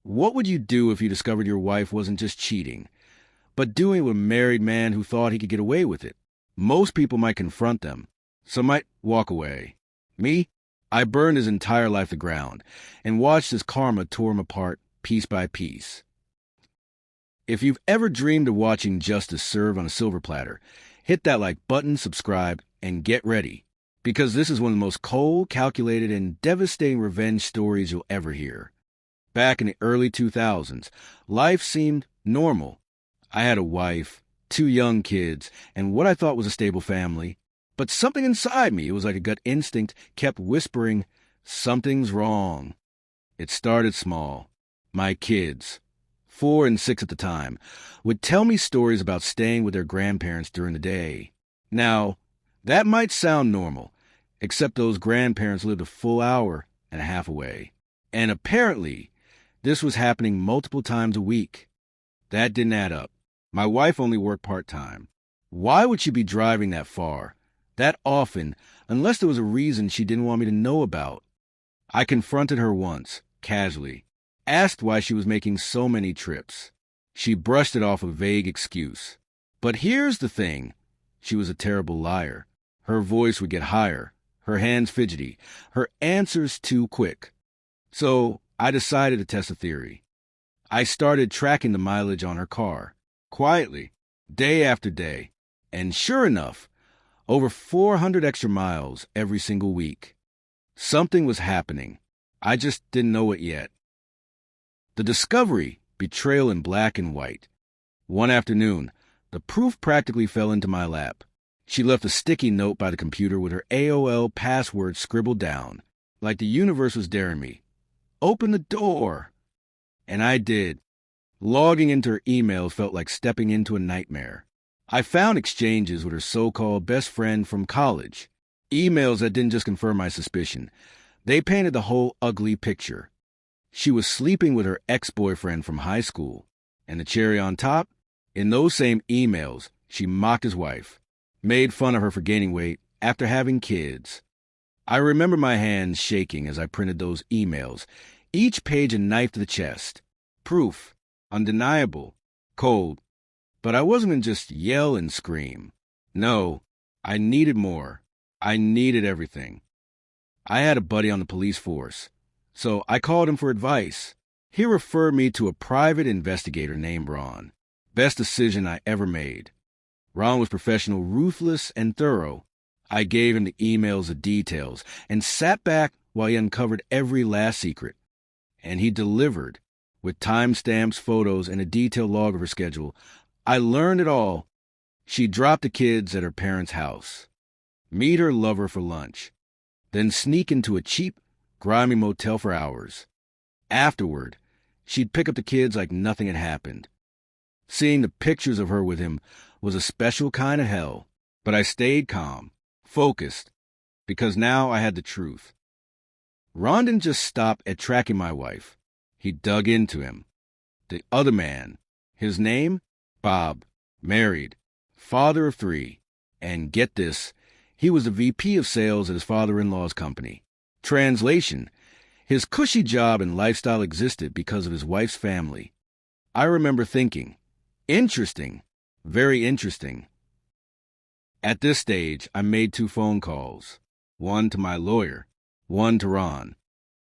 What would you do if you discovered your wife wasn't just cheating, but doing it with a married man who thought he could get away with it? Most people might confront them. Some might walk away. Me? I burned his entire life to the ground and watched his karma tore him apart piece by piece. If you've ever dreamed of watching justice serve on a silver platter, hit that like button, subscribe, and get ready, because this is one of the most cold, calculated, and devastating revenge stories you'll ever hear. Back in the early 2000s, life seemed normal. I had a wife, 2 young kids, and what I thought was a stable family. But something inside me, it was like a gut instinct, kept whispering, something's wrong. It started small. My kids, 4 and 6 at the time, would tell me stories about staying with their grandparents during the day. Now, that might sound normal, except those grandparents lived a full hour and a half away. And apparently, this was happening multiple times a week. That didn't add up. My wife only worked part-time. Why would she be driving that far, that often, unless there was a reason she didn't want me to know about? I confronted her once, casually, asked why she was making so many trips. She brushed it off a vague excuse. But here's the thing. She was a terrible liar. Her voice would get higher, her hands fidgety, her answers too quick. So I decided to test a theory. I started tracking the mileage on her car, quietly, day after day, and sure enough, over 400 extra miles every single week. Something was happening. I just didn't know it yet. The discovery, betrayal in black and white. One afternoon, the proof practically fell into my lap. She left a sticky note by the computer with her AOL password scribbled down, like the universe was daring me. Open the door. And I did. Logging into her emails felt like stepping into a nightmare. I found exchanges with her so-called best friend from college. Emails that didn't just confirm my suspicion. They painted the whole ugly picture. She was sleeping with her ex-boyfriend from high school. And the cherry on top? In those same emails, she mocked his wife, made fun of her for gaining weight after having kids. I remember my hands shaking as I printed those emails, each page a knife to the chest. Proof, undeniable, cold. But I wasn't going to just yell and scream. No, I needed more. I needed everything. I had a buddy on the police force, so I called him for advice. He referred me to a private investigator named Ron. Best decision I ever made. Ron was professional, ruthless, and thorough. I gave him the emails, the details, and sat back while he uncovered every last secret. And he delivered, with timestamps, photos, and a detailed log of her schedule. I learned it all. She dropped the kids at her parents' house, meet her lover for lunch, then sneak into a cheap, grimy motel for hours. Afterward, she'd pick up the kids like nothing had happened. Seeing the pictures of her with him was a special kind of hell, but I stayed calm, focused, because now I had the truth. Ron didn't just stop at tracking my wife. He dug into him. The other man, his name? Bob, married, father of 3, and get this, he was the VP of sales at his father-in-law's company. Translation, his cushy job and lifestyle existed because of his wife's family. I remember thinking, interesting, very interesting. At this stage, I made 2 phone calls, one to my lawyer, one to Ron.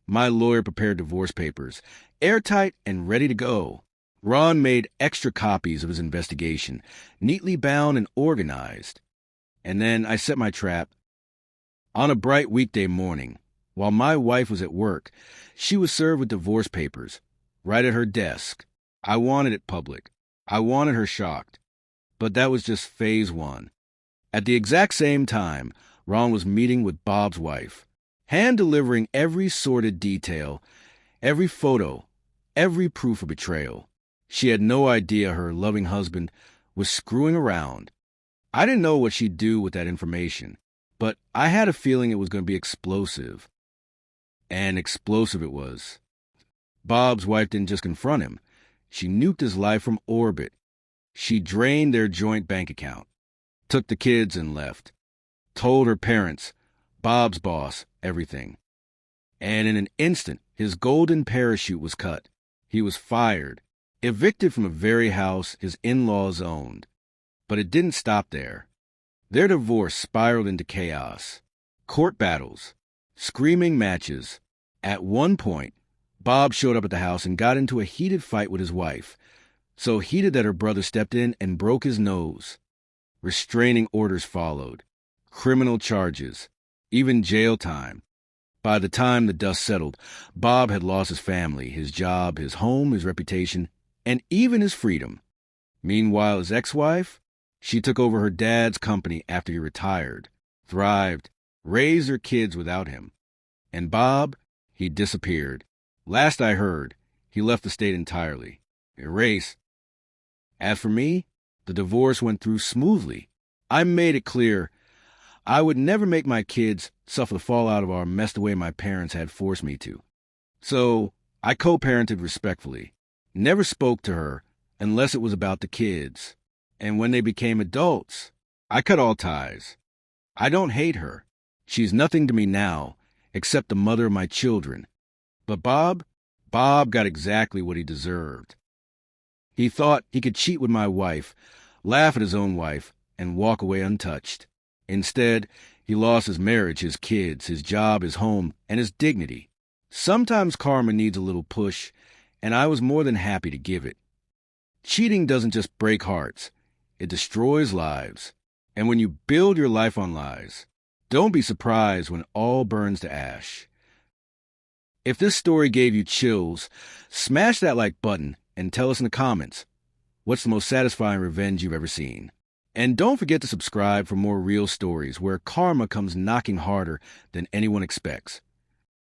My lawyer prepared divorce papers, airtight and ready to go. Ron made extra copies of his investigation, neatly bound and organized. And then I set my trap. On a bright weekday morning, while my wife was at work, she was served with divorce papers, right at her desk. I wanted it public. I wanted her shocked. But that was just phase 1. At the exact same time, Ron was meeting with Bob's wife, hand-delivering every sordid detail, every photo, every proof of betrayal. She had no idea her loving husband was screwing around. I didn't know what she'd do with that information, but I had a feeling it was going to be explosive. And explosive it was. Bob's wife didn't just confront him. She nuked his life from orbit. She drained their joint bank account, took the kids and left, told her parents, Bob's boss, everything. And in an instant, his golden parachute was cut. He was fired, evicted from the very house his in-laws owned. But it didn't stop there. Their divorce spiraled into chaos. Court battles, screaming matches. At one point, Bob showed up at the house and got into a heated fight with his wife, so heated that her brother stepped in and broke his nose. Restraining orders followed, criminal charges, even jail time. By the time the dust settled, Bob had lost his family, his job, his home, his reputation, and even his freedom. Meanwhile, his ex-wife, she took over her dad's company after he retired, thrived, raised her kids without him. And Bob, he disappeared. Last I heard, he left the state entirely. Erased. As for me, the divorce went through smoothly. I made it clear I would never make my kids suffer the fallout of our mess the way my parents had forced me to. So I co-parented respectfully, never spoke to her unless it was about the kids. And when they became adults, I cut all ties. I don't hate her. She's nothing to me now except the mother of my children. But Bob got exactly what he deserved. He thought he could cheat with my wife, laugh at his own wife, and walk away untouched. Instead, he lost his marriage, his kids, his job, his home, and his dignity. Sometimes karma needs a little push, and I was more than happy to give it. Cheating doesn't just break hearts. It destroys lives. And when you build your life on lies, don't be surprised when all burns to ash. If this story gave you chills, smash that like button and tell us in the comments what's the most satisfying revenge you've ever seen. And don't forget to subscribe for more real stories where karma comes knocking harder than anyone expects.